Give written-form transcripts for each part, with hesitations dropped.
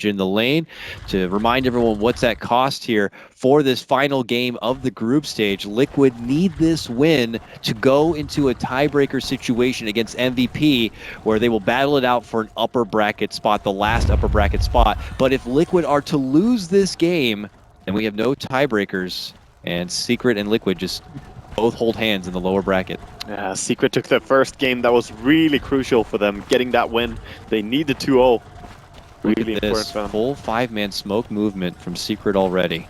damage in the lane. To remind everyone what's at cost here for this final game of the group stage, Liquid need this win to go into a tiebreaker situation against MVP, where they will battle it out for an upper bracket spot, the last upper bracket spot. But if Liquid are to lose this game, then we have no tiebreakers, and Secret and Liquid just both hold hands in the lower bracket. Yeah, Secret took the first game that was really crucial for them, getting that win. They needed 2-0. Really important for them. Full 5-man smoke movement from Secret already.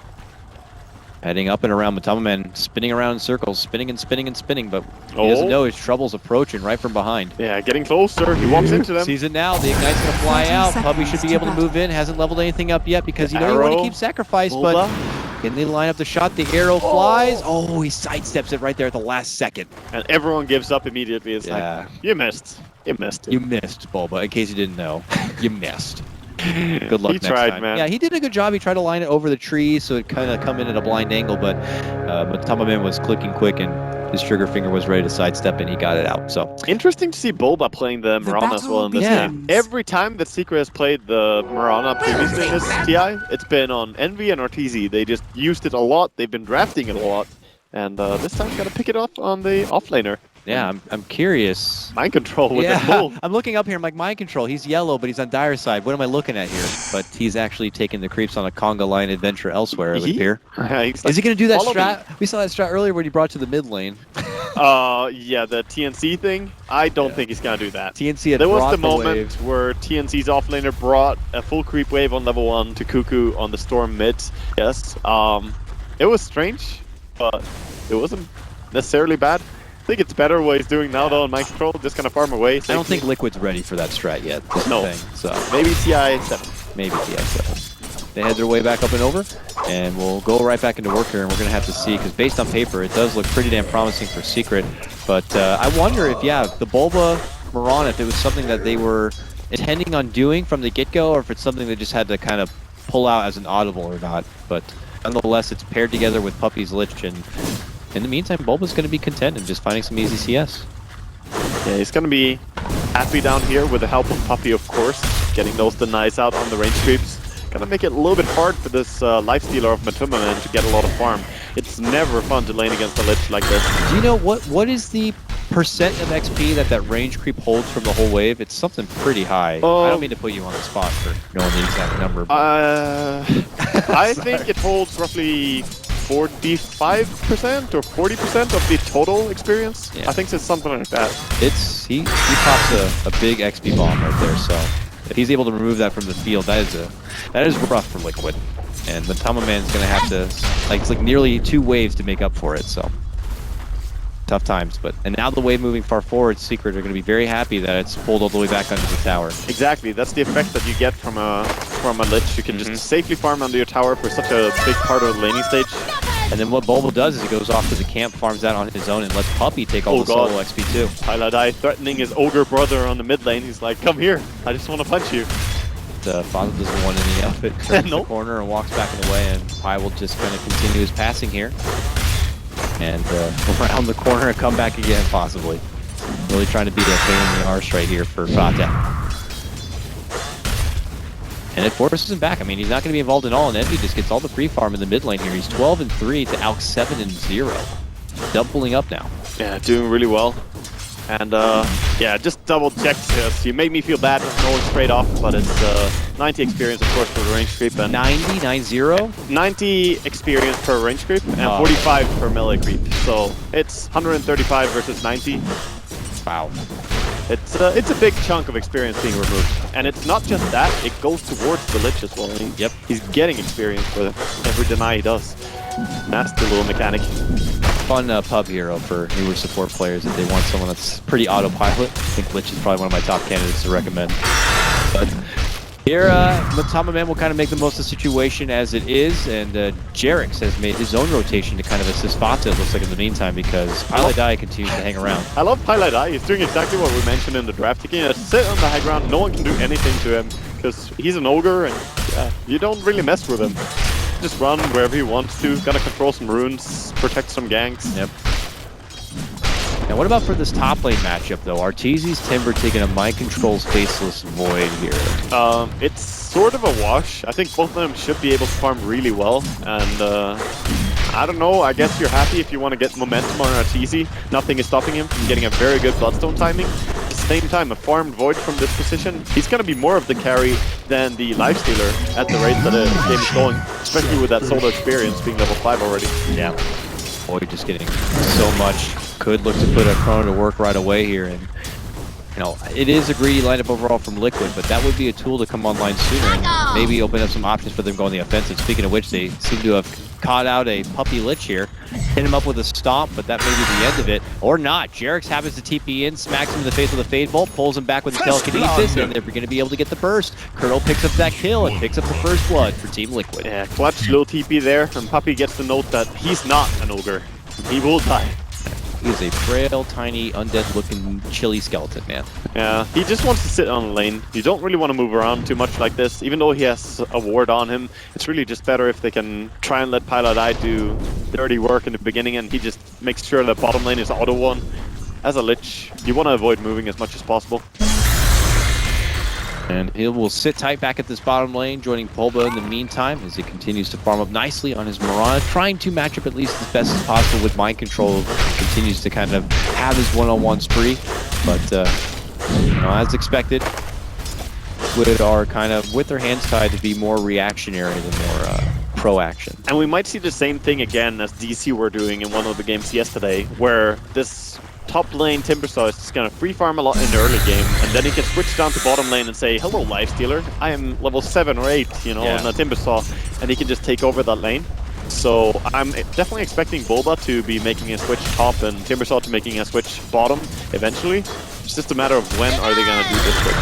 Heading up and around, Matamaman spinning around in circles, spinning and spinning and spinning, but he doesn't know his trouble's approaching right from behind. Yeah, getting closer. He walks into them. Sees it now. The Ignite's going to fly out. Puppy should be able to move in. Hasn't leveled anything up yet because you know you want to keep sacrifice, but can they line up the shot? The arrow flies. Oh, he sidesteps it right there at the last second. And everyone gives up immediately. It's like, you missed. You missed. You missed, Bulba. In case you didn't know, you missed. Good luck next tried, time. Man. Yeah, he did a good job. He tried to line it over the tree so it kind of come in at a blind angle, but Matamaman was clicking quick and his trigger finger was ready to sidestep and he got it out. So interesting to see Bulba playing the Mirana as well in this game. Every time that Secret has played the Mirana previously in this TI, it's been on Envy and Arteezy. They just used it a lot. They've been drafting it a lot. And this time got to pick it up on the offlaner. Yeah, I'm curious. Mind control with the bull. I'm looking up here. I'm like, mind control. He's yellow, but he's on Dire side. What am I looking at here? But he's actually taking the creeps on a conga line adventure elsewhere, it would appear. Is he going to do that strat? We saw that strat earlier when he brought to the mid lane. Yeah, the TNC thing. I don't think he's going to do that. TNC had There was the moment where TNC's offlaner brought a full creep wave on level 1 to Cuckoo on the Storm mid. Yes. It was strange, but it wasn't necessarily bad. I think it's better what he's doing now, though, in mind control, just kind of farm away. I don't think Liquid's ready for that strat yet. No. So maybe TI6. Maybe TI6. They head their way back up and over, and we'll go right back into work here, and we're going to have to see, because based on paper, it does look pretty damn promising for Secret. But I wonder if, the Bulba Mirana, if it was something that they were intending on doing from the get-go, or if it's something they just had to kind of pull out as an audible or not. But nonetheless, it's paired together with Puppy's Lich, and in the meantime, Bulba's going to be content and just finding some easy CS. Yeah, he's going to be happy down here with the help of Puppy, of course. Getting those denies out on the range creeps. Gonna make it a little bit hard for this lifestealer of Matamaman to get a lot of farm. It's never fun to lane against a Lich like this. Do you know what is the percent of XP that range creep holds from the whole wave? It's something pretty high. I don't mean to put you on the spot for knowing the exact number. I think it holds roughly 45% or 40% of the total experience. Yeah. I think it's something like that. He pops a big XP bomb right there. So if he's able to remove that from the field, that is rough for Liquid. And Matamaman's gonna have to it's like nearly 2 waves to make up for it. So tough times. And now the wave moving far forward, Secret are going to be very happy that it's pulled all the way back under the tower. Exactly, that's the effect that you get from a Lich. You can just safely farm under your tower for such a big part of the laning stage. And then what Bulba does is he goes off to the camp, farms that on his own, and lets Puppy take all the solo XP too. Piladai threatening his ogre brother on the mid lane. He's like, come here, I just want to punch you. The Fonzo doesn't want any of it. Turns the corner and walks back in the way, and Pi will just kind of continue his passing here. And around the corner and come back again, possibly. Really trying to beat a pain in the arse right here for Fata. And it forces him back. I mean, he's not going to be involved at all, and Envy just gets all the free farm in the mid lane here. He's 12-3 to Alk 7-0. Doubling up now. Yeah, doing really well. And yeah, just double checked this. You made me feel bad with going straight off, but it's 90 experience, of course, for the range creep. And 90 experience per range creep and 45 per melee creep. So it's 135 versus 90. Wow. It's a big chunk of experience being removed. And it's not just that, it goes towards the Lich as well. I mean, he's getting experience for every deny he does. Nasty little mechanic. Fun pub hero for newer support players if they want someone that's pretty autopilot. I think Lich is probably one of my top candidates to recommend. But here, Matamaman will kind of make the most of the situation as it is, and Jerix has made his own rotation to kind of assist Fata, it looks like, in the meantime, because Piladai continues to hang around. I love Piladai. He's doing exactly what we mentioned in the draft. He can sit on the high ground, no one can do anything to him, because he's an ogre, and you don't really mess with him. Just run wherever he wants to, gonna control some runes, protect some ganks. Yep. Now what about for this top lane matchup though? Arteezy's Timber taking a mind controls faceless void here. It's sort of a wash. I think both of them should be able to farm really well, and I don't know, I guess you're happy if you want to get momentum on Arteezy. Nothing is stopping him from getting a very good Bloodstone timing. At the same time, a farmed Void from this position, he's going to be more of the carry than the Lifestealer at the rate that the game is going, especially with that solo experience being level 5 already. Yeah. Void just getting so much. Could look to put a Chrono to work right away here, and you know, it is a greedy lineup overall from Liquid, but that would be a tool to come online sooner and maybe open up some options for them going the offensive. Speaking of which, they seem to have caught out a puppy Lich here, hit him up with a stomp, but that may be the end of it. Or not. Jerix happens to TP in, smacks him in the face with a Fade Bolt, pulls him back with the Telekinesis, and they're going to be able to get the burst. Colonel picks up that kill and picks up the first blood for Team Liquid. Yeah, clutch little TP there, and Puppy gets the note that he's not an ogre. He will die. He is a frail, tiny, undead-looking, chilly skeleton, man. Yeah, he just wants to sit on the lane. You don't really want to move around too much like this. Even though he has a ward on him, it's really just better if they can try and let Piladai do dirty work in the beginning, and he just makes sure that bottom lane is auto-won. As a Lich, you want to avoid moving as much as possible. And he will sit tight back at this bottom lane, joining Polba in the meantime as he continues to farm up nicely on his Mirana, trying to match up at least as best as possible with Mind Control. Continues to kind of have his one-on-one spree, but you know, as expected, Liquid are kind of with their hands tied to be more reactionary than more pro-action. And we might see the same thing again as DC were doing in one of the games yesterday, where this top lane Timbersaw is just going to free farm a lot in the early game, and then he can switch down to bottom lane and say, hello Lifestealer, I am level 7 or 8, you know, on a Timbersaw, and he can just take over that lane. So I'm definitely expecting Bulba to be making a switch top and Timbersaw to making a switch bottom eventually. It's just a matter of when are they going to do this switch.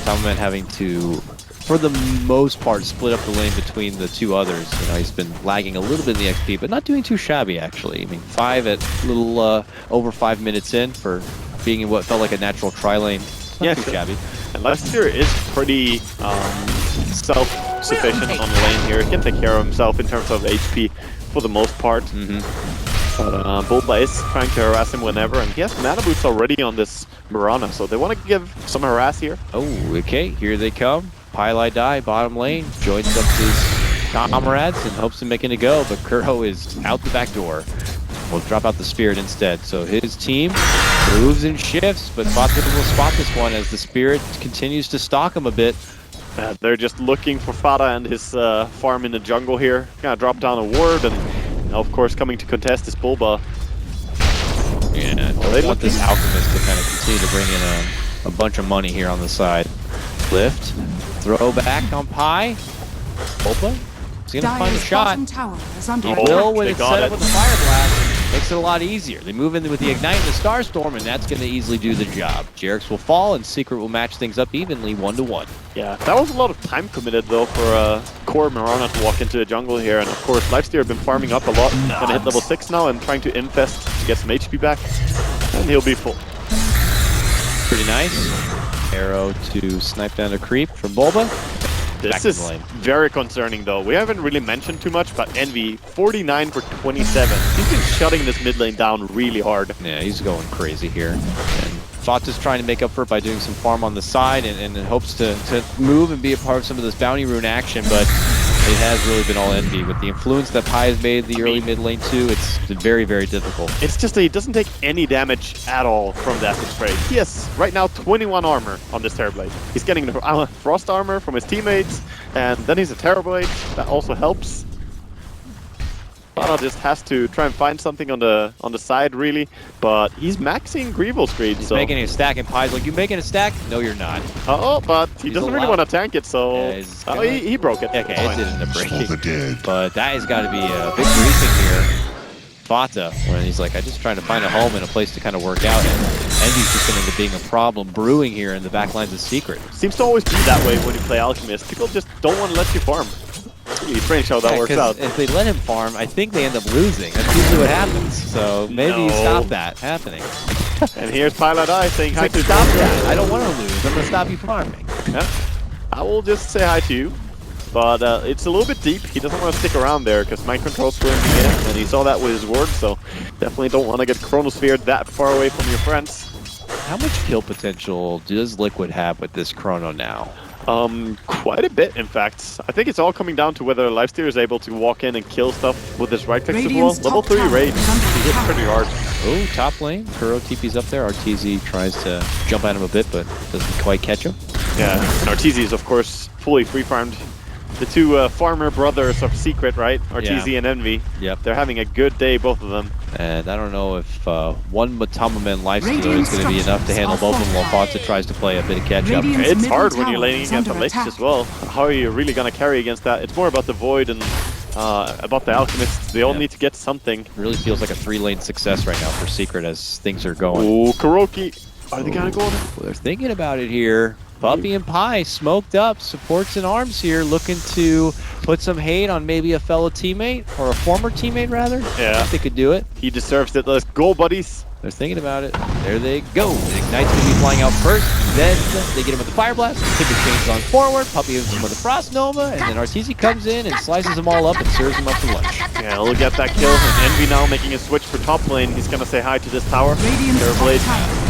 Townman having to, for the most part, split up the lane between the two others. You know, he's been lagging a little bit in the XP, but not doing too shabby, actually. I mean, 5 at a little over 5 minutes in for being in what felt like a natural tri-lane. Not too shabby. And Lifestealer is pretty self-sufficient on the lane here. He can take care of himself in terms of HP for the most part. But Bulba is trying to harass him whenever, and he has mana boots already on this Mirana, so they want to give some harass here. Oh, okay, here they come. Piladai, bottom lane, joins up his comrades and hopes to make it a go, but Kuro is out the back door. We'll drop out the Spirit instead. So his team moves and shifts, but Fata will spot this one as the Spirit continues to stalk him a bit. They're just looking for Fata and his farm in the jungle here. Gonna drop down a ward, and of course coming to contest is Bulba. Yeah, they want this Alchemist to kind of continue to bring in a bunch of money here on the side. Lift, throw back on Pi. Bulba is gonna find a shot. Will, when it's set up with the Fire Blast, makes it a lot easier. They move in with the Ignite and the Starstorm, and that's going to easily do the job. Jerix will fall, and Secret will match things up evenly, 1-1. Yeah, that was a lot of time committed, though, for core Mirana to walk into the jungle here. And, of course, Lifestealer have been farming up a lot. Gonna hit level 6 now and trying to infest to get some HP back. And he'll be full. Pretty nice. Arrow to snipe down a creep from Bulba. This is very concerning, though. We haven't really mentioned too much, but Envy, 49 for 27. He's been shutting this mid lane down really hard. Yeah, he's going crazy here. And Fata's trying to make up for it by doing some farm on the side and hopes to move and be a part of some of this bounty rune action, but it has really been all Envy. With the influence that Pi has made the early mid lane too, it's been very, very difficult. It's just that he doesn't take any damage at all from the acid spray. He has right now 21 armor on this Terrorblade. He's getting the frost armor from his teammates, and then he's a Terrorblade. That also helps. Fata just has to try and find something on the side, really, but he's maxing Greevel Screed. He's making a stack, and Pi's like, you making a stack? No, you're not. Oh, but he doesn't really want to tank it, so he broke it. Okay, it did end up breaking. But that has got to be a big briefing here. Fata, when he's like, I'm just trying to find a home and a place to kind of work out, and Envy's just going to end up being a problem brewing here in the back lines of Secret. Seems to always be that way when you play Alchemist. People just don't want to let you farm. It's strange how that works out. If they let him farm, I think they end up losing. That's usually what happens. So maybe stop that happening. And here's Piladai saying hi to stop that. I don't want to lose. I'm going to stop you farming. Yeah. I will just say hi to you. But it's a little bit deep. He doesn't want to stick around there because Mind Control's going to begin. And he saw that with his ward, so definitely don't want to get Chronosphered that far away from your friends. How much kill potential does Liquid have with this Chrono now? Quite a bit, in fact. I think it's all coming down to whether Lifesteal is able to walk in and kill stuff with his right click as well. Level 3 rage, he hits pretty hard. Oh, top lane. Kuro TP's up there. Arteezy tries to jump at him a bit, but doesn't quite catch him. Yeah, and Arteezy is, of course, fully free-farmed. The two farmer brothers of Secret, right? Arteezy and Envy. Yep. They're having a good day, both of them. And I don't know if one Matamaman lifestealer is going to be enough to handle both of them while Fonsa tries to play a bit of catch-up. It's hard when you're laning against the Lich as well. How are you really going to carry against that? It's more about the Void and about the Alchemists. They all need to get something. It really feels like a 3-lane success right now for Secret as things are going. Oh, Kuroki. Are they going to go on it? Well, they're thinking about it here. Puppy and Pie smoked up, supports and arms here, looking to put some hate on maybe a fellow teammate, or a former teammate rather. Yeah. I think they could do it. He deserves it. Let's go, buddies. They're thinking about it. There they go. Ignite's going to be flying out first. Then they get him with the Fire Blast. Timber chains on forward. Puppy hits him with the Frost Nova. And then Arteezy comes in and slices them all up and serves them up for lunch. Yeah, he'll get that kill. And Envy now making a switch for top lane. He's going to say hi to this tower. Terrorblade.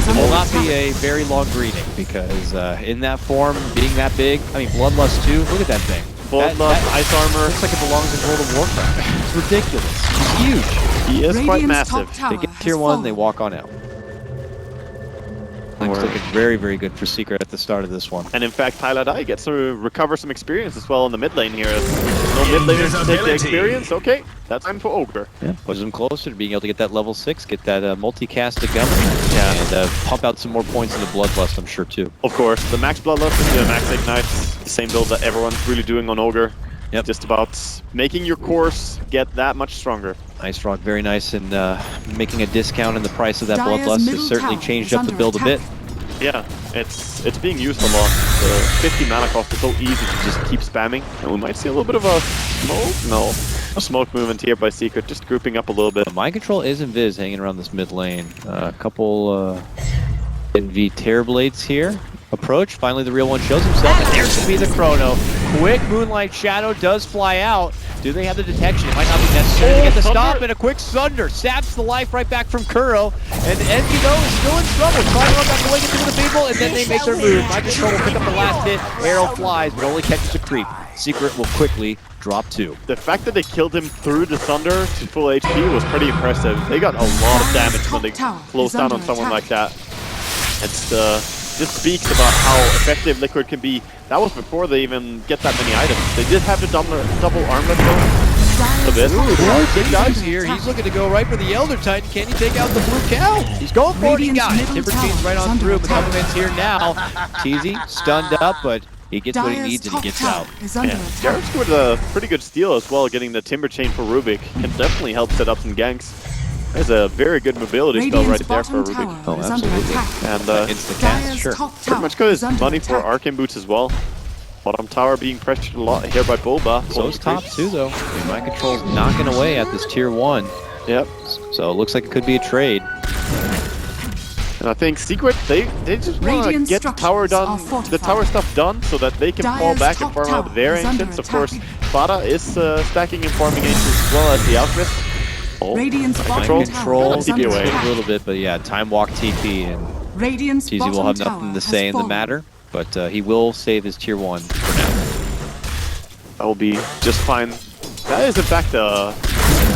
It will not be a very long greeting because in that form, being that big, I mean, Bloodlust too. Look at that thing. Bloodlust, ice armor. Looks like it belongs in World of Warcraft. It's ridiculous. It's huge. He is quite massive. They get tier 1, they walk on out. Looks looking very, very good for Secret at the start of this one. And in fact, Paladai gets to recover some experience as well in the mid lane here. No mid laners to take the experience. Okay, that's time for Ogre. Yeah, pushes him closer to being able to get that level 6, get that multi-cast to gun, and pump out some more points in the Bloodlust, I'm sure, too. Of course, the max Bloodlust and the max Ignite, the same build that everyone's really doing on Ogre. Yep. Just about making your course get that much stronger. Nice rock, very nice, and making a discount in the price of that Bloodlust has certainly changed up the build a bit. Yeah, it's being used a lot. The 50 mana cost is so easy to just keep spamming, and we might see a little bit of a smoke. No, a smoke movement here by Secret, just grouping up a little bit. Mind Control is Invis hanging around this mid lane. A couple NV Terrorblades here. Approach, finally the real one shows himself, and there's to be the Chrono. Quick Moonlight Shadow does fly out. Do they have the detection? It might not be necessary to get the stop, and a quick Sunder saps the life right back from Kuro. And Envy, though, is still in trouble. Trying to run back away, get to the people, and then they make their move. Mind Control will pick up the last hit. Arrow flies, but only catches a creep. Secret will quickly drop 2. The fact that they killed him through the Thunder to full HP was pretty impressive. They got a lot of damage when they close down on someone like that. It's just speaks about how effective Liquid can be. That was before they even get that many items. They did have the double armlet though. A bit. Good guys here. He's looking to go right for the Elder Titan. Can he take out the blue cow? He's going for it. He got it. Timber chains right on through. But Supplement's here now. Teasy stunned up, but he gets what he needs and he gets out. Yeah. Jarrett's with a pretty good steal as well, getting the Timber Chain for Rubik. Can definitely help set up some ganks. There's a very good mobility spell right there for Rubik. Oh, absolutely. And instant cast, sure. Pretty much good as money for Arcane Boots as well. Bottom tower being pressured a lot here by Boba. So is top too, though. Mind Control's knocking away at this tier 1. Yep. So it looks like it could be a trade. And I think Secret, they just want to get the tower stuff done so that they can fall back and farm out their ancients. Of course, Bada is stacking and farming ancients as well as the Alchemist. Oh, Mind Control a little bit, but yeah, Time Walk TP, and Teasy will have nothing to say in the matter, but he will save his tier 1 for now. That will be just fine. That is in fact a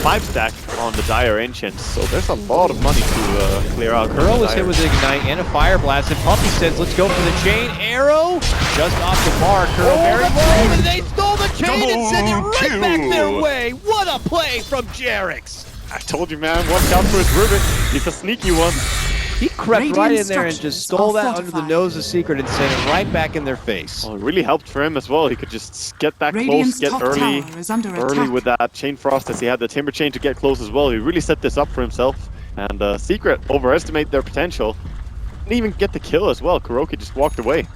5-stack on the Dire Ancients, so there's a lot of money to clear out. Kuro was hit with an Ignite and a Fire Blast, and Puppy says, let's go for the chain. Arrow just off the bar. Kuro very low, and they stole the chain and sent it right back their way. What a play from Jarix. I told you, man, watch out for his Rubik. He's a sneaky one. He crept right in there and just stole that under the nose of Secret and sent it right back in their face. Well, it really helped for him as well. He could just get that close, get early with that Chain Frost as he had the Timber Chain to get close as well. He really set this up for himself. And Secret overestimate their potential. Didn't even get the kill as well. Kuroki just walked away.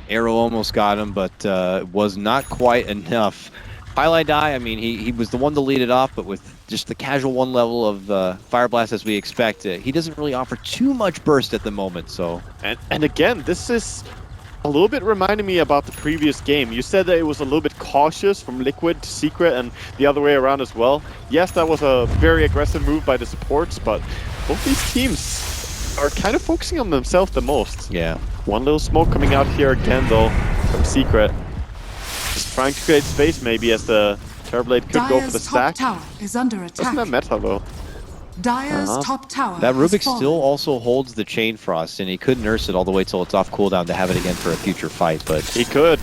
Arrow almost got him, but was not quite enough. Highlight Die, I mean, he was the one to lead it off, but with just the casual 1 level of Fire Blast as we expect, he doesn't really offer too much burst at the moment, so... And again, this is a little bit reminding me about the previous game. You said that it was a little bit cautious from Liquid to Secret and the other way around as well. Yes, that was a very aggressive move by the supports, but both these teams are kind of focusing on themselves the most. Yeah. One little smoke coming out here again, though. from Secret. Just trying to create space maybe as the Terrorblade could go for the stack. Tower is under attack. Doesn't have meta though. Dire's top tower. That Rubik has fallen. still also holds the Chain Frost, and he could nurse it all the way till it's off cooldown to have it again for a future fight, but... He could,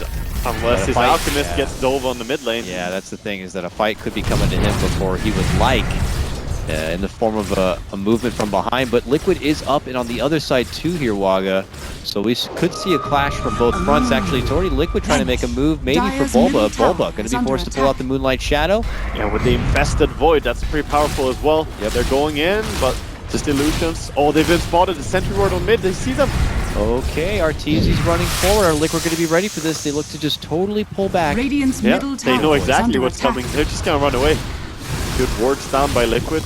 unless his fight, Alchemist gets dove on the mid lane. Yeah, that's the thing, is that a fight could be coming to him before he would like, in the form of a movement from behind. But Liquid is up and on the other side too here, Waga. So we could see a clash from both fronts. Actually, it's already Liquid trying to make a move, maybe for Bulba. Bulba going to be forced to pull out the Moonlight Shadow. Yeah, with the Infested Void, that's pretty powerful as well. Yeah, they're going in, but just illusions. Oh, they've been spotted. The Sentry Ward on mid, they see them. Okay, Arteezy's running forward. Are Liquid going to be ready for this? They look to just totally pull back. Radiant's middle tower they know exactly is what's under coming. They're just going to run away. Good wards down by Liquid.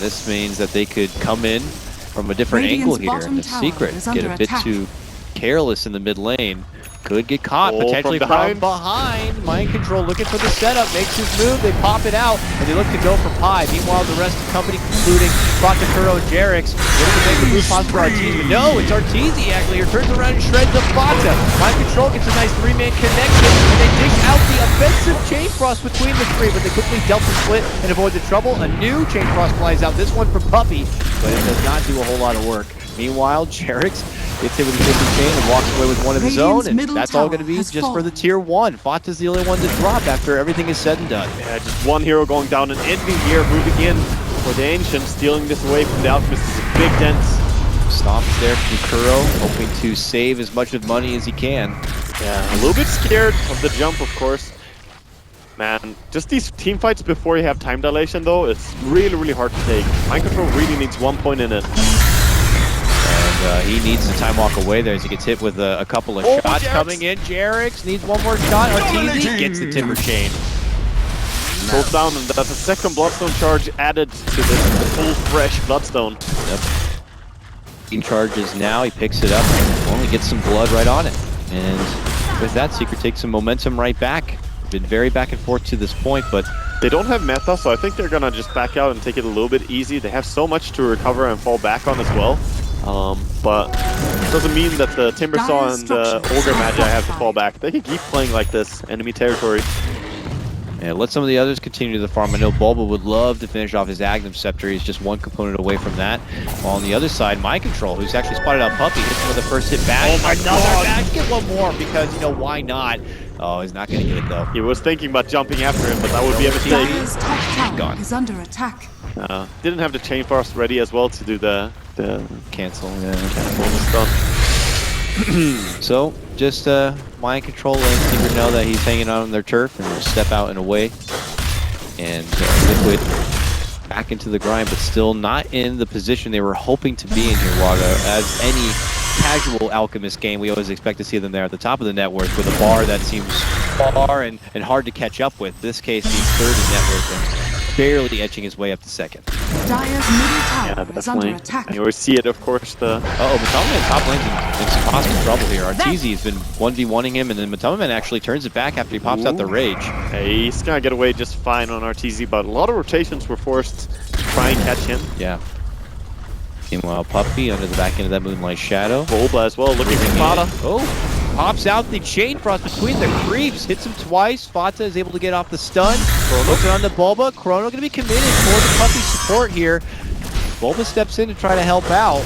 This means that they could come in from a different angle here, and the Secret get a bit too careless in the mid lane. Could get caught, potentially from behind. Mind Control looking for the setup, makes his move, they pop it out, and they look to go for Pi. Meanwhile, the rest of the company, including Batakuro and Jerix, looking to make a move possible for Arteezy. No, it's Arteezy actually, who turns around and shreds the Bata. Mind Control gets a nice three-man connection, and they dish out the offensive Chain Frost between the three, but they quickly dealt the split and avoid the trouble. A new Chain Frost flies out, this one for Puppey, but it does not do a whole lot of work. Meanwhile, Jerix gets hit with a different chain and walks away with one of his own, and that's all going to be just for the tier 1. Fata's the only one to drop after everything is said and done. Yeah, just one hero going down, and Envy here moving in for the Ancient, stealing this away from the Alchemist is a big dent. Stomps there from Kuro, hoping to save as much of money as he can. Yeah, a little bit scared of the jump, of course. Man, just these team fights before you have time dilation, though, it's really, really hard to take. Mind Control really needs 1 point in it. And he needs to time walk away there as he gets hit with a couple of shots coming in. Jerix needs one more shot. Arteezy gets the Timber Chain. Pulls down, and that's a second Bloodstone charge added to this full fresh Bloodstone. Yep. He charges now, he picks it up, and only gets some blood right on it. And with that, Secret takes some momentum right back. Been very back and forth to this point, but they don't have meta, so I think they're gonna just back out and take it a little bit easy. They have so much to recover and fall back on as well. But it doesn't mean that the Timbersaw and Ogre Magi have to fall back. They can keep playing like this, enemy territory. Yeah, let some of the others continue the farm. I know Bulba would love to finish off his Agnum Scepter. He's just one component away from that. While on the other side, Mind Control, who's actually spotted out Puppey, hits him with the first hit back. Oh my god! Back. Get one more because, you know, why not? Oh, he's not going to get it though. He was thinking about jumping after him, but that would be a mistake. Dire's top tower is under attack. Didn't have the Chain Frost ready as well to do the cancel. Cancel stuff. So, just Mind Control and Secret know that he's hanging on their turf and will step out and away. And Liquid back into the grind, but still not in the position they were hoping to be in here, Waga. As any casual Alchemist game, we always expect to see them there at the top of the net worth with a bar that seems far and hard to catch up with. This case, he's third in net worth and barely edging his way up to second. Dire's middle tower is under attack. And you always see it, of course. Matamaman top lane's in some constant trouble here. Arteezy has been 1v1ing him, and then Matamaman actually turns it back after he pops out the Rage. Hey, he's gonna get away just fine on Arteezy, but a lot of rotations were forced to try and catch him. Yeah. Meanwhile, Puppey under the back end of that Moonlight Shadow. Bulba as well, looking for Fata. Oh! Pops out the Chain Frost between the creeps, hits him twice. Fata is able to get off the stun. Looking on the Bulba. Chrono going to be committed for the Puppey support here. Bulba steps in to try to help out.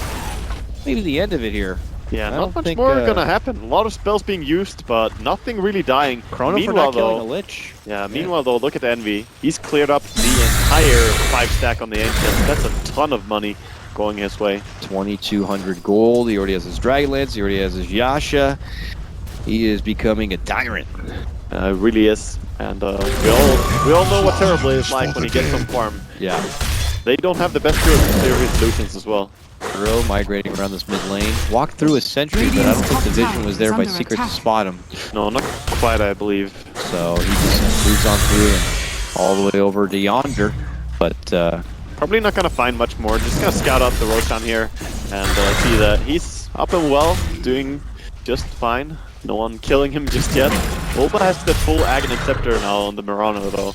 Maybe the end of it here. Yeah, not much more gonna happen. A lot of spells being used, but nothing really dying. Chrono for not killing a Lich. Yeah, meanwhile though, look at Envy. He's cleared up the entire 5-stack on the Ancient. That's a ton of money going his way. 2,200 gold. He already has his Dragonlance. He already has his Yasha. He is becoming a tyrant. Really is. And we all know what Terribly is like when he gets on farm. Yeah. They don't have the best heroes to clear his solutions as well. Kuro migrating around this mid lane. Walked through a sentry, but I don't think the vision was there by Secret to spot him. No, not quite, I believe. So he just moves on through and all the way over to yonder. But probably not gonna find much more. Just gonna scout out the Roshan here and see that he's up and well, doing just fine. No one killing him just yet. Bulba has the full Aghanim Scepter now on the Murano though.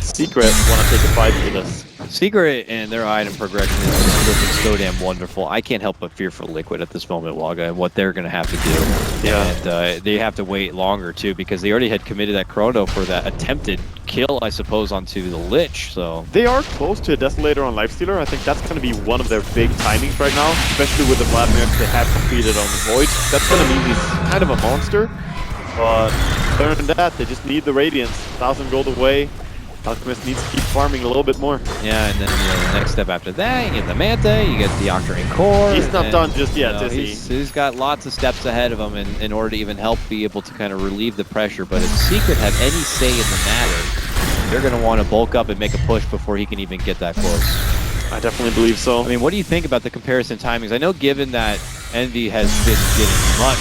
Secret want to take a fight for this. Secret and their item progression is looking so damn wonderful. I can't help but fear for Liquid at this moment, Waga, and what they're going to have to do. Yeah. And they have to wait longer, too, because they already had committed that chrono for that attempted kill, I suppose, onto the Lich, so... They are close to a Desolator on Lifestealer. I think that's going to be one of their big timings right now, especially with the Vladimir they have completed on the Void. That's going to mean he's kind of a monster, but other than that, they just need the Radiance. 1,000 gold away. Alchemist needs to keep farming a little bit more. Yeah, and then the next step after that, you get the Manta, you get the Octarine Core. He's not done just yet, is he? He's got lots of steps ahead of him in order to even help be able to kind of relieve the pressure. But if Secret have any say in the matter, they're going to want to bulk up and make a push before he can even get that close. I definitely believe so. I mean, what do you think about the comparison timings? I know given that Envy has been getting much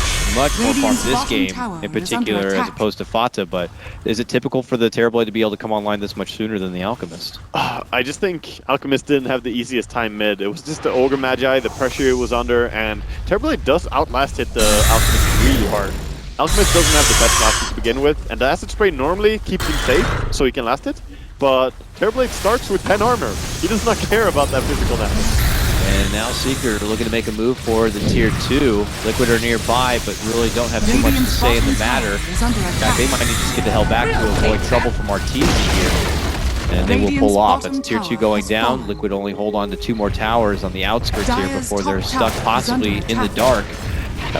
more farm this game in particular as opposed to Fata, but is it typical for the Terrorblade to be able to come online this much sooner than the Alchemist? I just think Alchemist didn't have the easiest time mid. It was just the Ogre Magi, the pressure it was under, and Terrorblade does outlast hit the Alchemist really hard. Alchemist doesn't have the best last hit to begin with, and the Acid Spray normally keeps him safe, so he can last it. But Terrorblade starts with 10 armor. He does not care about that physical damage. And now Secret are looking to make a move for the tier 2. Liquid are nearby, but really don't have too much to say in the matter. In fact, they might need to just get the hell back to avoid trouble from Arteezy here. And they will pull off. That's tier 2 going down. Liquid only hold on to 2 more towers on the outskirts here before they're stuck possibly in the dark.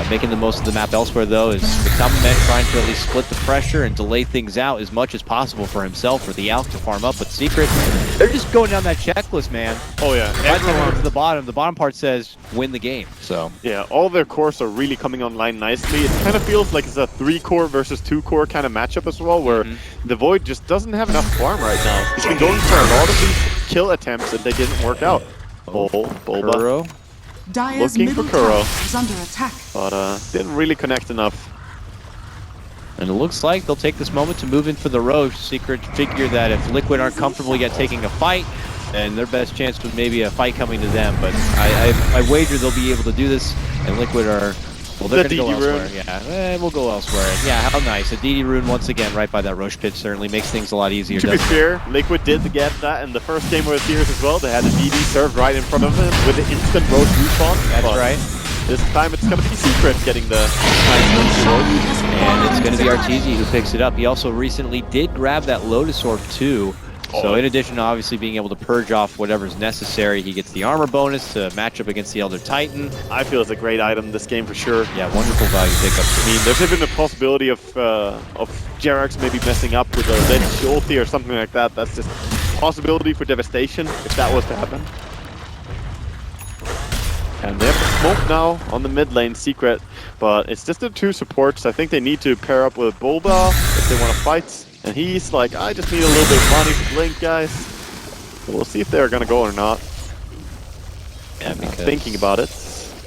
Making the most of the map elsewhere, though, is the Commandant trying to at least split the pressure and delay things out as much as possible for himself or the Alk to farm up. But Secret, they're just going down that checklist, man. Oh, yeah. Right to the bottom part says win the game, so. Yeah, all their cores are really coming online nicely. It kind of feels like it's a 3-core versus 2-core kind of matchup as well, where the Void just doesn't have enough farm right now. He's been going for a lot of these kill attempts and they didn't work out. Bulba. Kuro. Dire's Looking for middle Kuro, tower is under attack. but didn't really connect enough. And it looks like they'll take this moment to move in for the Roche. Secret figure that if Liquid aren't comfortable yet taking a fight, and their best chance was maybe a fight coming to them. But I wager they'll be able to do this, and Liquid are... Well, they're going to go elsewhere. Yeah, we'll go elsewhere. Yeah, how nice. A DD rune once again right by that Roche pit certainly makes things a lot easier. To be fair, Liquid did get that in the first game of the series as well. They had a DD served right in front of them with the instant Roche respawn. That's right. This time it's going to be Secret getting the... And it's going to be Arteezy who picks it up. He also recently did grab that Lotus Orb too. So in addition to obviously being able to purge off whatever's necessary, he gets the armor bonus to match up against the Elder Titan. I feel it's a great item this game for sure. Yeah, wonderful value pickup. I mean, there's even a possibility of Jerax maybe messing up with a Lich ulti or something like that. That's just a possibility for devastation if that was to happen. And they have the smoke now on the mid lane, Secret, but it's just the 2 supports. I think they need to pair up with Bulba if they want to fight. And he's like, I just need a little bit of money to blink, guys. So we'll see if they're going to go or not. Yeah, because thinking about it.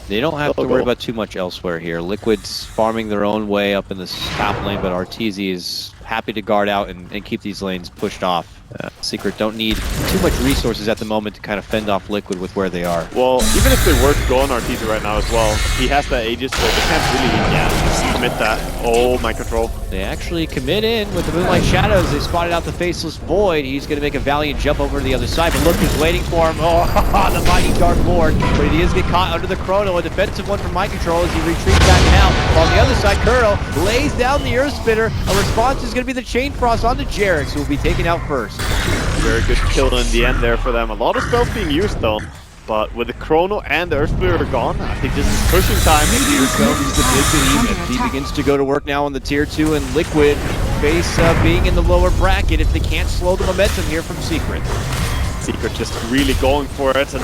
They don't have to worry about too much elsewhere here. Liquid's farming their own way up in this top lane, but Arteezy is happy to guard out and keep these lanes pushed off. Secret don't need too much resources at the moment to kind of fend off Liquid with where they are. Well, even if they were to go on Arteezy right now as well, he has that Aegis, so they can't really commit that. Oh, my control. They actually commit in with the Moonlight Shadows. They spotted out the Faceless Void. He's going to make a valiant jump over to the other side, but look who's waiting for him. Oh, the mighty Dark Lord. But he is get caught under the Chrono. A defensive one from My Control as he retreats back now. While on the other side, Kuro lays down the Earth Spitter. A response is going to be the Chain Frost onto Jerax, who will be taken out first. Very good kill in the end there for them. A lot of spells being used though. But with the Chrono and the Earth Spitter gone, I think this is pushing time. Here comes the big even. He begins to go to work now on the tier 2, and Liquid face being in the lower bracket if they can't slow the momentum here from Secret. Secret just really going for it, and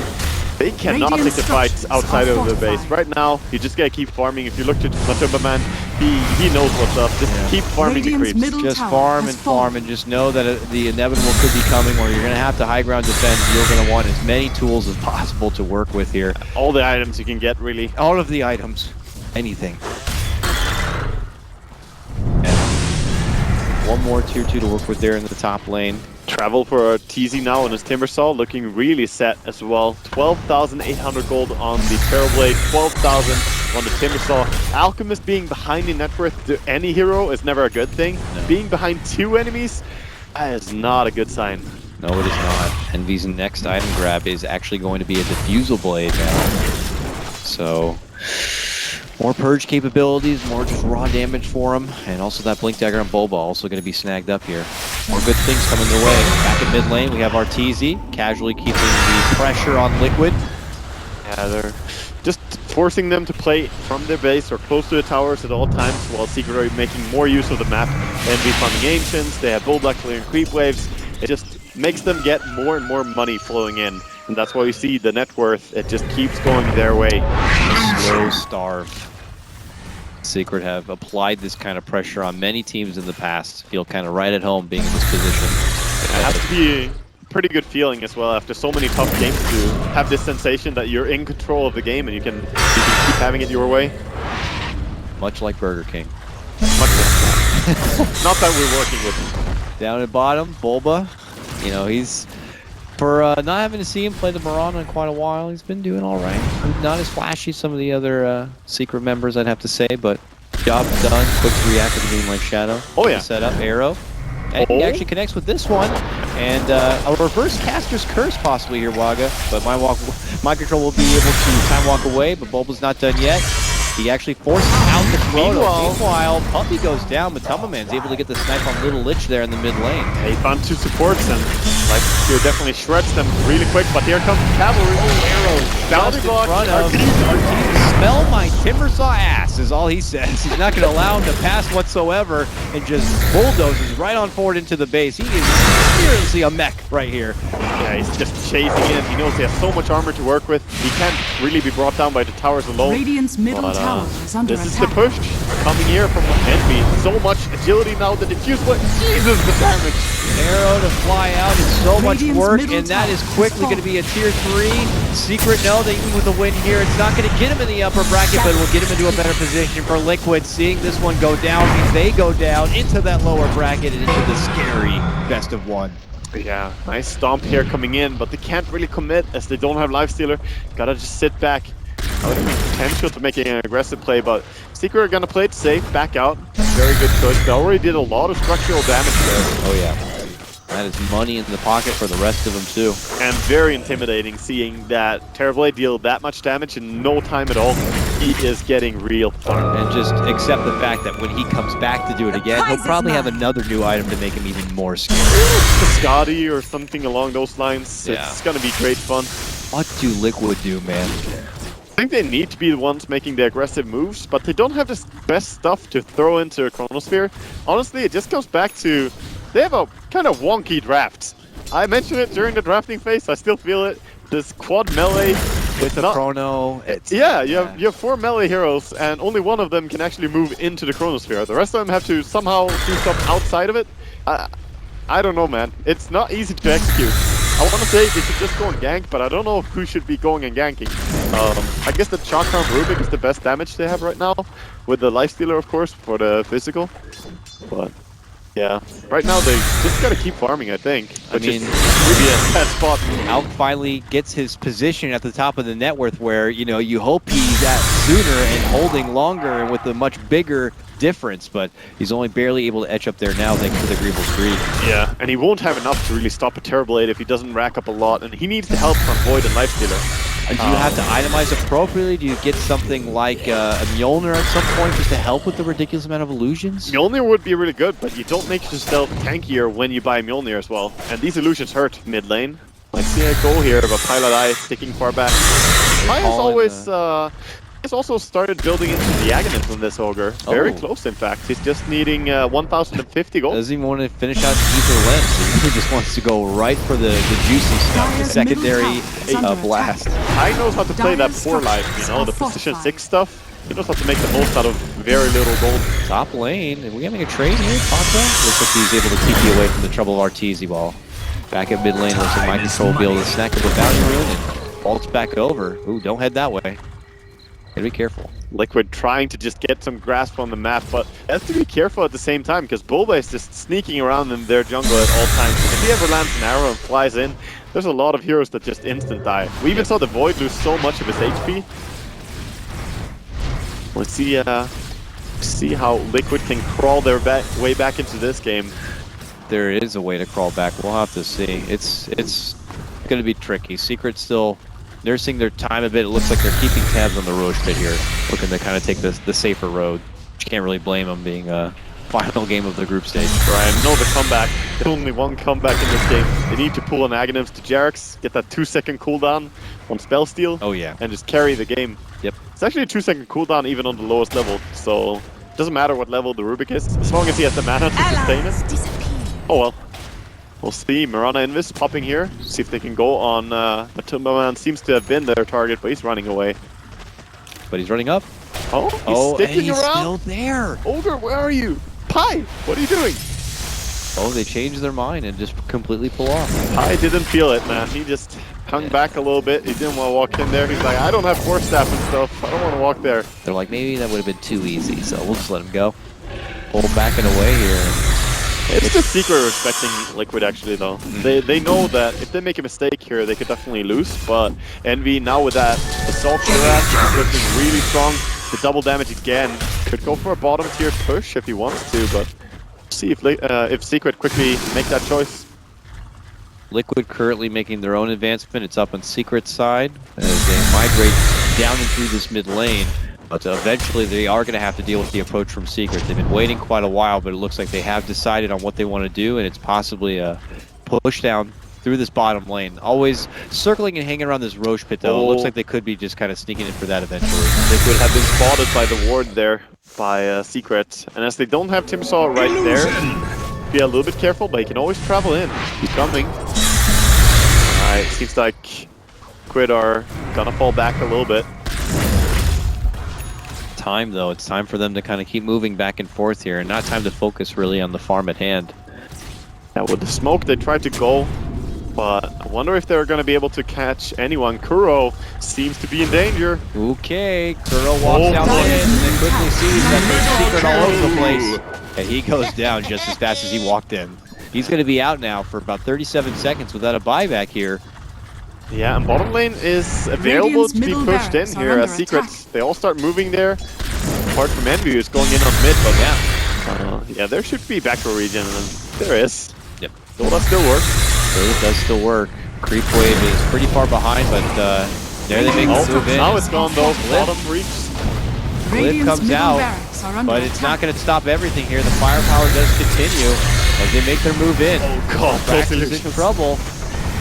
they cannot take the fight outside of the base. Right now, you just gotta keep farming. If you look to Timberman, he knows what's up. Just keep farming the creeps. Just farm and farm, and just know that the inevitable could be coming where you're gonna have to high ground defend. You're gonna want as many tools as possible to work with here. All the items you can get, really. All of the items. Anything. And one more tier 2 to work with there in the top lane. Travel for Arteezy now on his Timbersaw, looking really set as well. 12,800 gold on the Terrorblade, 12,000 on the Timbersaw. Alchemist being behind in net worth to any hero is never a good thing. No. Being behind 2 enemies, That is not a good sign. No, it is not. Envy's next item grab is actually going to be a diffusal blade now. So, more purge capabilities, more just raw damage for him, and also that blink dagger on Boba also going to be snagged up here. More good things coming their way. Back in mid lane, we have Arteezy casually keeping the pressure on Liquid. Yeah, they're just forcing them to play from their base or close to the towers at all times, while Secret are making more use of the map. Envy farming Ancients, they have Bullblack clearing creep waves. It just makes them get more and more money flowing in. And that's why we see the net worth, it just keeps going their way. Slow starve. Secret have applied this kind of pressure on many teams in the past. Feel kind of right at home being in this position. It has to be a pretty good feeling as well after so many tough games to have this sensation that you're in control of the game and you can keep having it your way. Much like Burger King. Much like not that we're working with. Down at bottom, Bulba. You know, he's... For not having to see him play the Mirana in quite a while, he's been doing all right. Not as flashy as some of the other Secret members, I'd have to say, but job done. Quick to react to the Moonlight Shadow. Oh yeah. Set up, arrow. And he actually connects with this one. And a reverse caster's curse possibly here, Waga. But my control will be able to time walk away, but Bulba's not done yet. He actually forces out the Chrono. Meanwhile, Puppy goes down, but Tummelman's able to get the snipe on Little Lich there in the mid lane. He found two supports and like here definitely shreds them really quick, but here comes Cavalry. Arrows Down just the in front of Arteezy. Smell my Timbersaw ass is all he says. He's not going to allow him to pass whatsoever and just bulldozes right on forward into the base. He is seriously a mech right here. Yeah, he's just chasing in. He knows he has so much armor to work with. He can't really be brought down by the towers alone. Radiant's middle tower is under this attack. is the push coming here from Envy. So much agility now. The diffuse blade. Jesus, the damage. Arrow to fly out is so much Radiant's work, middle and that tower is quickly going to be a tier 3. Secret know that even with a win here, it's not going to get him in the upper bracket, but it will get him into a better position for Liquid. Seeing this one go down means they go down into that lower bracket and into the scary best of one. Yeah, nice stomp here coming in, but they can't really commit as they don't have Lifestealer. Gotta just sit back. That would have potential to making an aggressive play, but Secret are gonna play it safe, back out. Very good choice. They already did a lot of structural damage there. Oh yeah. That is money in the pocket for the rest of them too. And very intimidating seeing that Terrorblade deal that much damage in no time at all. He is getting real fun. And just accept the fact that when he comes back to do it again, he'll probably have another new item to make him even more scary. Scotty or something along those lines. Yeah. It's gonna be great fun. What do Liquid do, man? I think they need to be the ones making the aggressive moves, but they don't have the best stuff to throw into a Chronosphere. Honestly, it just comes back to they have a kind of wonky draft. I mentioned it during the drafting phase, I still feel it. This quad melee With the Chrono, yeah, you have 4 melee heroes, and only one of them can actually move into the Chronosphere. The rest of them have to somehow do stuff outside of it. I don't know, man. It's not easy to execute. I want to say they should just go and gank, but I don't know who should be going and ganking. I guess the Chakram Rubik is the best damage they have right now, with the Lifestealer, of course, for the physical. But yeah, right now they just gotta keep farming, I think. Which is really a bad spot. Alk finally gets his position at the top of the net worth where, you know, you hope he's at sooner and holding longer and with a much bigger difference, but he's only barely able to etch up there now thanks to the Greeble Screed. Yeah, and he won't have enough to really stop a Terrorblade if he doesn't rack up a lot, and he needs the help from Void and Lifestealer. Do you have to itemize appropriately? Do you get something like a Mjolnir at some point just to help with the ridiculous amount of illusions? Mjolnir would be really good, but you don't make yourself tankier when you buy Mjolnir as well. And these illusions hurt mid lane. Let's see a goal here, but Pilot Eye sticking far back. Pi has always he's also started building into the Aghanim on this Ogre. Very close, in fact. He's just needing 1,050 gold. Doesn't even want to finish out either lens. He just wants to go right for the juicy stuff, the secondary blast. Pi knows how to play that poor life, you know, the position 6 stuff. He knows how to make the most out of very little gold. Top lane, are we having a trade here, Papa? Looks like he's able to keep you away from the trouble of Arteezy ball. Back at mid lane, looks like my control will be able to snack up the bounty rune and vaults back over. Ooh, don't head that way. Gotta be careful. Liquid trying to just get some grasp on the map, but has to be careful at the same time because Bulba is just sneaking around in their jungle at all times. If he ever lands an arrow and flies in, there's a lot of heroes that just instant die. We even saw the Void lose so much of his HP. Let's see how Liquid can crawl their way back into this game. there is a way to crawl back. We'll have to see. It's going to be tricky. Secret still nursing their time a bit. It looks like they're keeping tabs on the Roche pit here, looking to kind of take the safer road. You can't really blame them being a final game of the group stage. Brian, no, the comeback. There's only one comeback in this game. They need to pull an Aghanims to Jarex, get that 2-second cooldown on spell steal. Oh yeah. And just carry the game. Yep. It's actually a 2-second cooldown even on the lowest level, so it doesn't matter what level the Rubik is, as long as he has the mana to sustain it. Oh well. We'll see. Mirana Invis popping here. See if they can go on. But Timberman seems to have been their target, but he's running away. But he's running up. Oh, he's sticking and he's around. still there. Ogre, where are you? Pi, what are you doing? Oh, they changed their mind and just completely pull off. Pi didn't feel it, man. He just hung back a little bit. He didn't want to walk in there. He's like, I don't have force staff and stuff. I don't want to walk there. They're like, maybe that would have been too easy, so we'll just let him go. Pull back and away here. It's just Secret respecting Liquid, actually, though. They know that if they make a mistake here, they could definitely lose. But Envy, now with that Assault Cuirass, looking really strong. The double damage again. Could go for a bottom tier push if he wants to, but see if Secret quickly make that choice. Liquid currently making their own advancement. It's up on Secret's side as they migrate down and through this mid lane. But eventually they are going to have to deal with the approach from Secret. They've been waiting quite a while, but it looks like they have decided on what they want to do, and it's possibly a push down through this bottom lane. Always circling and hanging around this Roche pit, though. It looks like they could be just kind of sneaking in for that eventually. Liquid have been spotted by the ward there by Secret, and as they don't have Timbersaw right there, be a little bit careful, but he can always travel in. He's coming. Alright, seems like Liquid are gonna fall back a little bit. Time, though. It's time for them to kind of keep moving back and forth here, and not time to focus really on the farm at hand. Yeah, with the smoke, they tried to go, but I wonder if they're going to be able to catch anyone. Kuro seems to be in danger. Okay, Kuro walks down the hit and then quickly sees that there's Secret all over the place. And he goes down just as fast as he walked in. He's going to be out now for about 37 seconds without a buyback here. Yeah, and bottom lane is available to be pushed in here as Secret. They all start moving there. Apart from Envy who's going in on mid, but yeah, there should be back row region, and there is. Yep. Dota still works. It does still work. Creep wave is pretty far behind, but there they make the move in. Now it's gone though. Bottom reach. Cliff comes out, but it's not going to stop everything here. The firepower does continue as they make their move in. Oh god, Practice in trouble.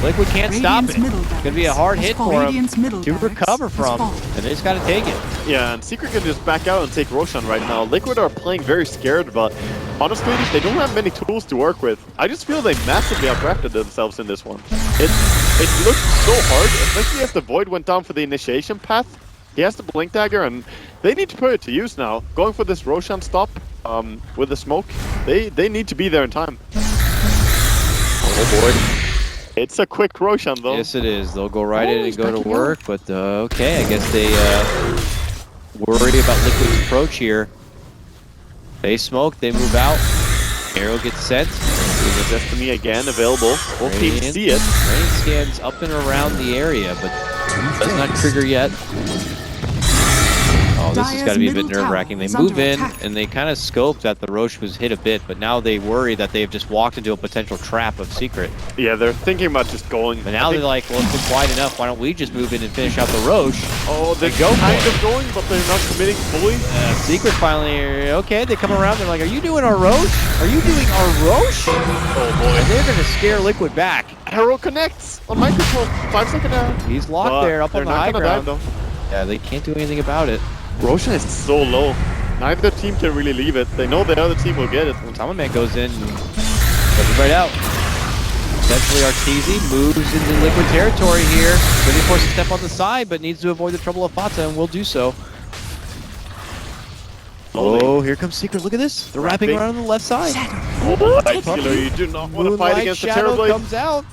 Liquid can't stop it. It's going to be a hard hit for him to recover from, and they just got to take it. Yeah, and Secret can just back out and take Roshan right now. Liquid are playing very scared, but honestly, they don't have many tools to work with. I just feel they massively outcrafted themselves in this one. It looked so hard, especially as the Void went down for the initiation path. He has the Blink Dagger, and they need to put it to use now. Going for this Roshan stop with the smoke, they need to be there in time. Oh boy. It's a quick Roshan, though. Yes, it is. They'll go right in and go to work, but okay, I guess they worry about Liquid's approach here. They smoke, they move out. Arrow gets sent. Destiny again available. Both teams see it. Rain scans up and around the area, but does not trigger yet. Oh, this has got to be a bit nerve-wracking. They move in, and they kind of scope that the Roche was hit a bit, but now they worry that they've just walked into a potential trap of Secret. Yeah, they're thinking about just going. But now they're like, well, it's been quiet enough. Why don't we just move in and finish out the Roche? Oh, they go kind of going, but they're not committing fully. Secret finally, okay, they come around. They're like, are you doing our Roche? Are you doing our Roche? Oh, boy. And they're going to scare Liquid back. Arrow connects on my control. 5 second arrow. He's locked there up on the high ground. Die, yeah, they can't do anything about it. Roshan is so low. Neither team can really leave it. They know the other team will get it. Tamaman goes in and goes right out. Eventually Arteezy moves into Liquid territory here. Going to be forced to step on the side, but needs to avoid the trouble of Fata, and will do so. Oh, here comes Secret. Look at this. They're wrapping around on the left side. Oh, you do not want to fight against the Shadow Terrorblade. Comes out.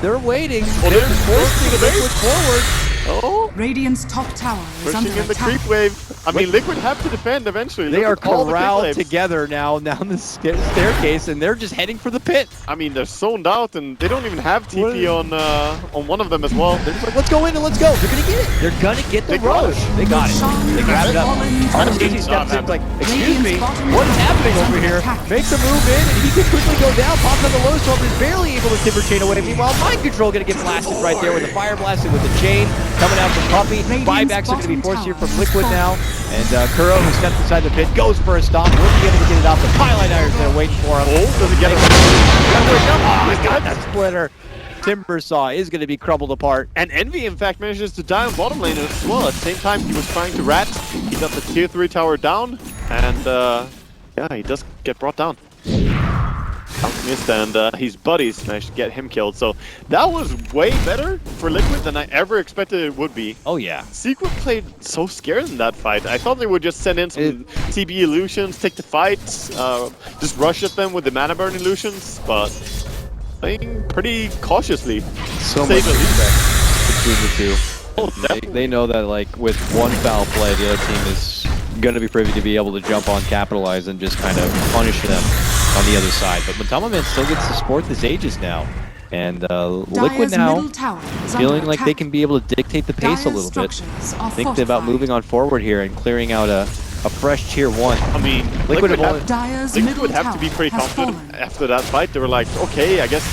They're waiting. Oh, they're forcing Liquid forward. Oh, Radiant's top tower is pushing under in the attack. creep wave. I mean, Liquid have to defend eventually. They are Look at all the creep corralled waves. together now down the staircase, and they're just heading for the pit. I mean, they're zoned out, and they don't even have TP on one of them as well. They're just like, let's go in and let's go. They're gonna get it. They're gonna get the They got rush. it. They got it. They grabbed it up. Arteezy steps in like, excuse me, what is happening over here? Makes a move in, and he can quickly go down. Pops on the low storm, is barely able to timber chain away. Meanwhile, Mind Control gonna get blasted right there with the fire blasted with the chain. Coming out from Puppy. Buybacks are gonna be forced here from Liquid now. And Kuro, who steps inside the pit, goes for a stop. Will be able to get it off. The pylon irons there waiting for him. Oh, does it get it? Oh my god, that splitter. Timbersaw is going to be crumbled apart. And Envy, in fact, manages to die on bottom lane as well. At the same time, he was trying to rat. He got the tier 3 tower down. And, yeah, he does get brought down. Alchemist and his buddies managed to get him killed. So that was way better for Liquid than I ever expected it would be. Oh, yeah. Secret played so scared in that fight. I thought they would just send in some TB illusions, take the fight, just rush at them with the mana burn illusions, but playing pretty cautiously. So say much the least. respect between the two. Oh, They know that, like, with one foul play, the other team is going to be privy to be able to jump on, capitalize, and just kind of punish them on the other side. But Matama Man still gets to sport this Aegis now. And Liquid now feeling like they can be able to dictate the pace a little bit. Think about moving on forward here and clearing out a fresh tier 1. I mean, Liquid would have to be pretty confident after that fight. They were like, okay, I guess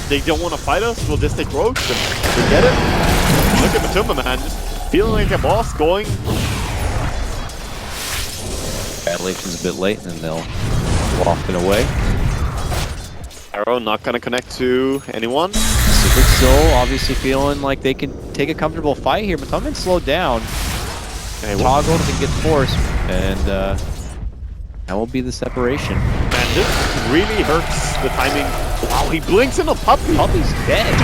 they don't want to fight us. We'll just take Roach and we get it. Look at Matuma, man, just feeling like a boss going. Violation's a bit late, and they'll waft it away. Arrow not gonna connect to anyone. Secret still obviously feeling like they can take a comfortable fight here, but Tubman slowed down. Toggles and gets forced, and that will be the separation. And this really hurts the timing. Wow, he blinks in a Puppy. Puppy's dead.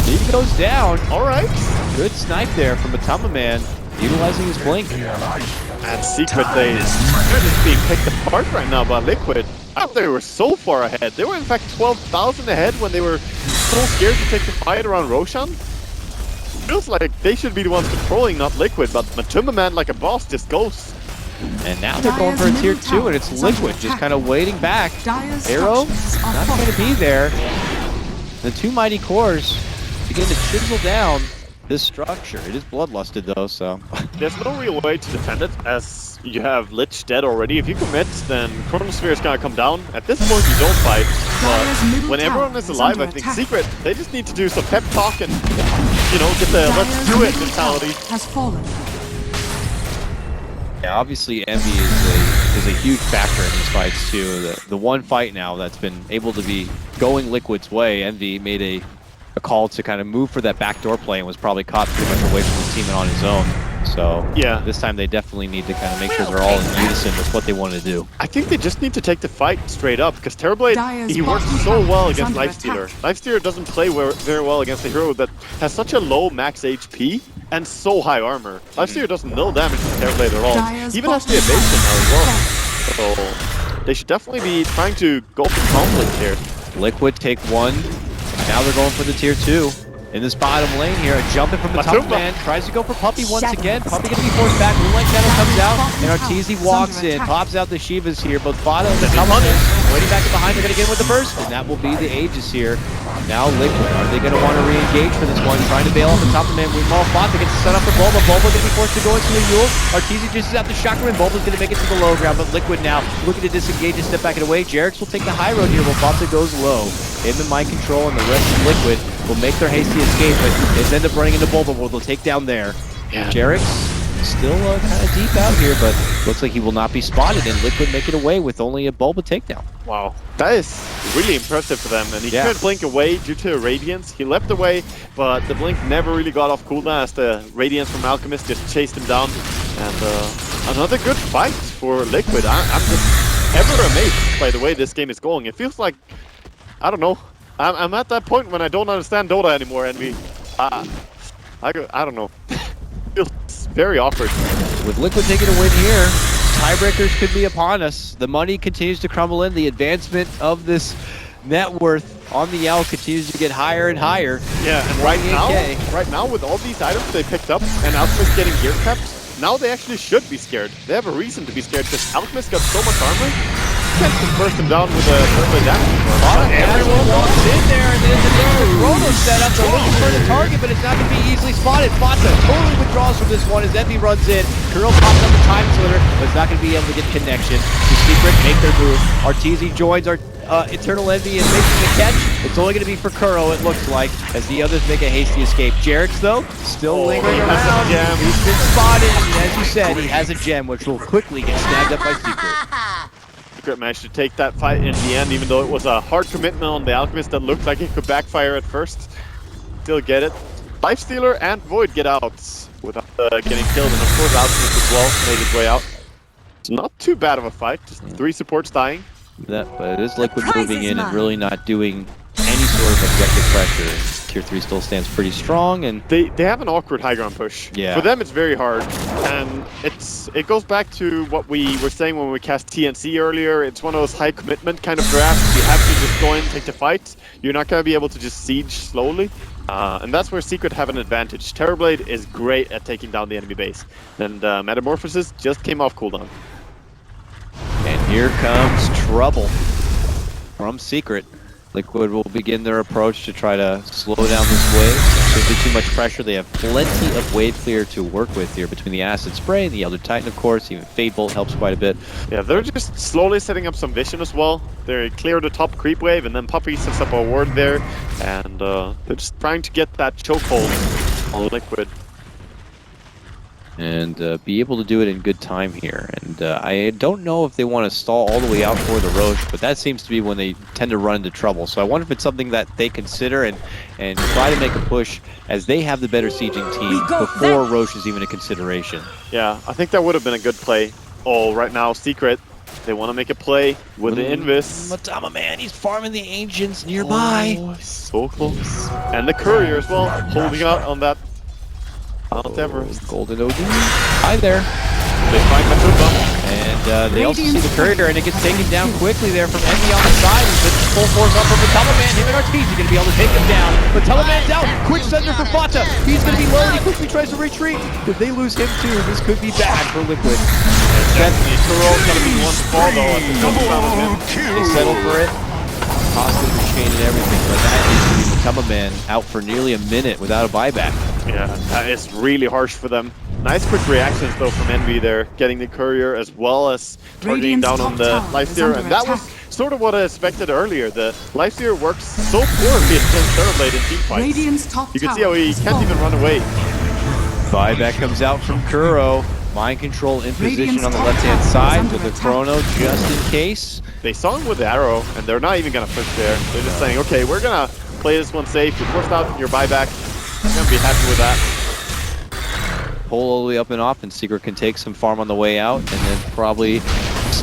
He goes down. All right. Good snipe there from Matama Man, utilizing his blink. And Secret, they're just being picked apart right now by Liquid. I thought they were so far ahead. They were in fact 12,000 ahead when they were so scared to take the fight around Roshan. Feels like they should be the ones controlling, not Liquid, but Matuma Man, like a boss, just goes. And now they're going for a tier 2, and it's Liquid just kind of waiting back. Arrow, not going to be there. The two mighty cores begin to chisel down this structure. It is bloodlusted though, so. There's no real way to defend it, as you have Lich dead already. If you commit, then Chronosphere is gonna come down. At this point, you don't fight, but when everyone is alive, I think Secret, they just need to do some pep talk and, you know, get the let's do it mentality. Has fallen. Yeah, obviously Envy is a huge factor in these fights too. The one fight now that's been able to be going Liquid's way, Envy made a call to kind of move for that backdoor play and was probably caught pretty much away from the team and on his own. So yeah, this time they definitely need to kind of make sure they're all in unison with what they want to do. I think they just need to take the fight straight up, because Terrorblade, he works so well against Lifestealer. Lifestealer doesn't play very well against a hero that has such a low max HP and so high armor. Lifestealer doesn't know damage to Terrorblade at all. He even has the evasion now as well. So they should definitely be trying to go for conflict here. Liquid take one. Now they're going for the tier 2. In this bottom lane here, jumping from the top man, tries to go for Puppy once again. Puppy gonna be forced back, Moonlight Shadow comes out, and Arteezy walks in, pops out the Shivas here, both bottom and top man, waiting back behind, they're gonna get in with the burst, and that will be the Aegis here. Now Liquid, are they gonna want to re-engage for this one? Trying to bail on the top man, Moonlight bot, they get set up for Bulba, Bulba gonna be forced to go into the Yule, Arteezy just out the chakra, and Bulba's gonna make it to the low ground, but Liquid now looking to disengage and step back and away. Jarex will take the high road here while Bobsa goes low. Him and Mind Control and the rest of Liquid will make their hasty escape, but they end up running into Bulba, where they'll take down there. Yeah. Jarex still kind of deep out here, but looks like he will not be spotted, and Liquid make it away with only a Bulba takedown. Wow, that is really impressive for them, and he couldn't blink away due to Radiance. He leapt away, but the blink never really got off cooldown as the Radiance from Alchemist just chased him down. And another good fight for Liquid. I'm just ever amazed by the way this game is going. It feels like, I don't know, I'm at that point when I don't understand Dota anymore, and I don't know. Feels very awkward. With Liquid taking a win here, tiebreakers could be upon us. The money continues to crumble in. The advancement of this net worth on the L continues to get higher and higher. Yeah, and right now with all these items they picked up and Alchemist getting gear capped, now they actually should be scared. They have a reason to be scared because Alchemist got so much armor. Can't just burst him down with a thermal damage. Everyone walks in there, and then the Chrono setup. They're looking for the target, but it's not going to be easily spotted. Fata totally withdraws from this one as Envy runs in. Kuro pops up the time slitter, but it's not going to be able to get connection. The Secret make their move. Arteezy joins our Eternal Envy and making the catch. It's only going to be for Kuro, it looks like, as the others make a hasty escape. Jarex, though, still lingering around. He's been spotted, and as you said, he has a gem, which will quickly get snagged up by Secret. Secret managed to take that fight in the end, even though it was a hard commitment on the Alchemist that looked like it could backfire at first. Still get it. Lifestealer and Void get out without getting killed, and of course Alchemist as well made his way out. It's not too bad of a fight, just 3 supports dying. But it is Liquid moving in and really not doing any sort of objective pressure. Tier 3 still stands pretty strong, and they have an awkward high ground push. Yeah. For them it's very hard, and it goes back to what we were saying when we cast TNC earlier. It's one of those high commitment kind of drafts. You have to just go in, take the fight. You're not going to be able to just siege slowly. And that's where Secret have an advantage. Terrorblade is great at taking down the enemy base. And Metamorphosis just came off cooldown. And here comes trouble from Secret. Liquid will begin their approach to try to slow down this wave. Shouldn't be too much pressure. They have plenty of wave clear to work with here between the Acid Spray and the Elder Titan, of course. Even Fade Bolt helps quite a bit. Yeah, they're just slowly setting up some vision as well. They clear the top creep wave, and then Puppy sets up a ward there. And they're just trying to get that chokehold on Liquid. And be able to do it in good time here. And I don't know if they want to stall all the way out for the Roche, but that seems to be when they tend to run into trouble. So I wonder if it's something that they consider and try to make a push as they have the better sieging team before Roche is even a consideration. Yeah, I think that would have been a good play. Oh, right now, Secret, they want to make a play with the Invis. Matama, man, he's farming the Ancients nearby. Oh, so close. And the Courier as well, holding out on that Mount Everest. Golden OD. Hi there. They find Matumba. And they also see the Courier, and it gets taken down quickly there from Envy on the side. He's full force up from Matama, man. Him and Arteezy going to be able to take him down. Matama, man's out. Quick sender for Fata. He's going to be low, and he quickly tries to retreat. If they lose him too, this could be bad for Liquid. Definitely. Turo's going to be one to fall, though, at the double round of him. They settle for it. Costing the chain and everything, but that is Matama, man out for nearly a minute without a buyback. Yeah, that is really harsh for them. Nice quick reactions though from Envy there, getting the Courier as well as targeting down on the Lifestealer, and that was sort of what I expected earlier. The Lifestealer works so poorly against Terrorblade in team fights. You can see how he can't even run away. Buyback comes out from Kuro. Mind control in position on the left-hand side with the Chrono just in case. They saw him with the arrow, and they're not even going to push there. They're just saying, okay, we're going to play this one safe. You forced out your buyback. I'm going to be happy with that. Pull all the way up and off, and Secret can take some farm on the way out, and then probably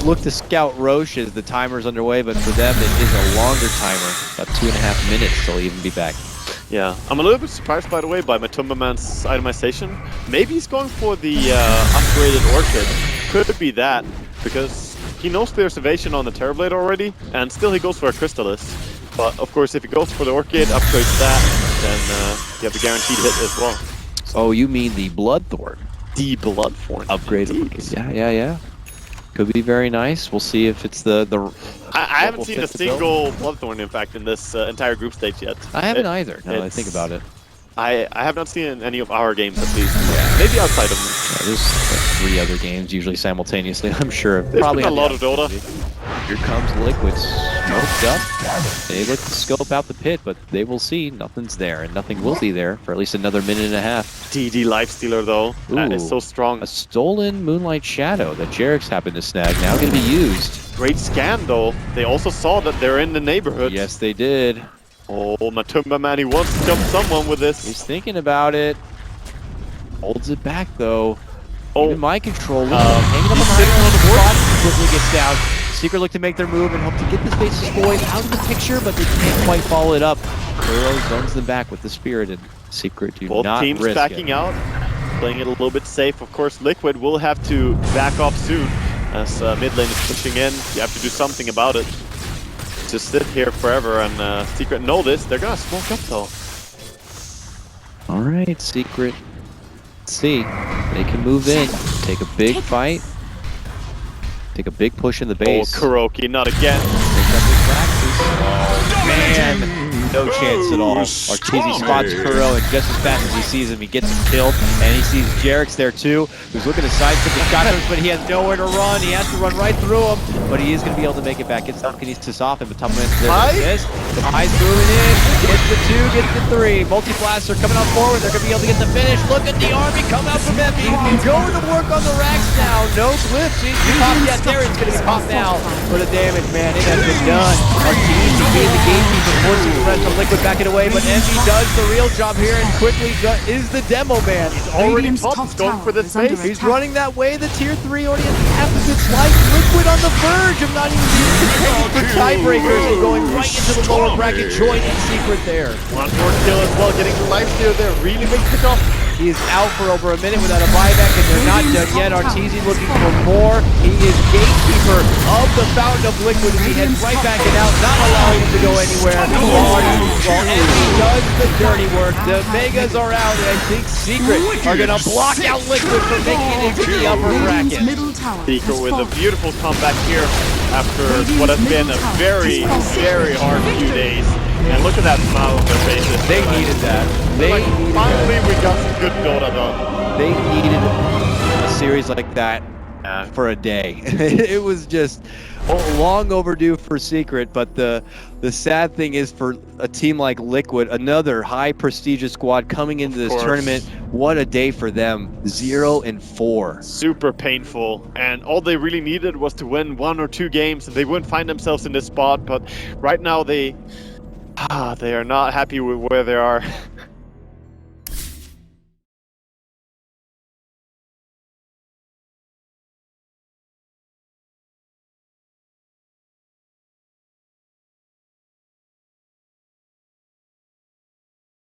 look to scout Roche as the timer's underway, but for them it is a longer timer. About 2.5 minutes till even be back. Yeah, I'm a little bit surprised, by the way, by Matumba Man's itemization. Maybe he's going for the upgraded Orchid. Could be that, because he knows there's evasion on the Terrorblade already, and still he goes for a Crystallis. But of course, if he goes for the Orchid, upgrades that, then you have the guaranteed hit as well. Oh, you mean the Bloodthorn? The Bloodthorn. Upgraded. Yeah. Could be very nice. We'll see if it's the I haven't seen a single Bloodthorn, in fact, in this entire group stage yet. I haven't either, now that I think about it. I have not seen any of our games, at least. Yeah. Maybe outside of them. Yeah, there's like 3 other games, usually simultaneously, I'm sure. There's probably been a lot of Dota. Here comes Liquid, smoked up. They look to scope out the pit, but they will see nothing's there, and nothing will be there for at least another minute and a half. DD Lifestealer, though. Ooh, that is so strong. A stolen Moonlight Shadow that Jarex happened to snag, now going to be used. Great scan, though. They also saw that they're in the neighborhood. Yes, they did. Oh, Matumba Man, he wants to jump someone with this. He's thinking about it. Holds it back, though. Oh. Even my control. Hanging up on the board. Quickly gets down. Secret look to make their move and hope to get this base's Void out of the picture, but they can't quite follow it up. Kuro zones them back with the Spirit, and Secret do Both not teams risk backing it. out, playing it a little bit safe. Of course, Liquid will have to back off soon as mid lane is pushing in. You have to do something about it. just sit here forever, and Secret know this. They're gonna smoke up though. All right, Secret. Let's see. They can move in, take a big fight, take a big push in the base. Oh, Kuroki, not again. Oh, man. No chance at all. Arteezy spots Kuro, and just as fast as he sees him, he gets him killed. And he sees Jarek's there too, who's looking to sidestep the shotguns, but he has nowhere to run. He has to run right through him, but he is going to be able to make it back. Gets Duncan, needs to soften, but Tumblr is there to assist. The High's moving in, gets the 2, gets the 3. Multi-blasts are coming on forward. They're going to be able to get the finish. Look at the army come out from Emmy. Going to work on the racks now. No glyph seems to be popped yet. There it's going to be popped now for the damage, man. It has been done. Arteezy being the gatekeeper, forcing the rest of Liquid back it away, but Envy does the real job here and quickly is the demo man. He's already top, he's going for this base. He's running that way. The tier 3 audience has a good slice. Liquid on the verge of not even being contending for tiebreakers and going right into the lower bracket, joining Secret there. One more kill as well, getting the lifesteal there. Really big kickoff. He is out for over a minute without a buyback, and they're not done yet. Arteezy looking for more. He is gatekeeper of the Fountain of Liquid as he heads right back and out, not allowing him to go anywhere. While Envy does the dirty work, the Megas are out, and I think Secret are going to block out Liquid from making it into the upper bracket. Secret with a beautiful comeback here after what has been a very, very hard few days. And look at that smile on their faces. They needed that. Finally, we got some good Dota done. They needed a series like that for a day. It was just long overdue for Secret, but the sad thing is for a team like Liquid, another high prestigious squad coming into this tournament, what a day for them. 0-4. Super painful, and all they really needed was to win 1 or 2 games and they wouldn't find themselves in this spot, but right now they are not happy with where they are.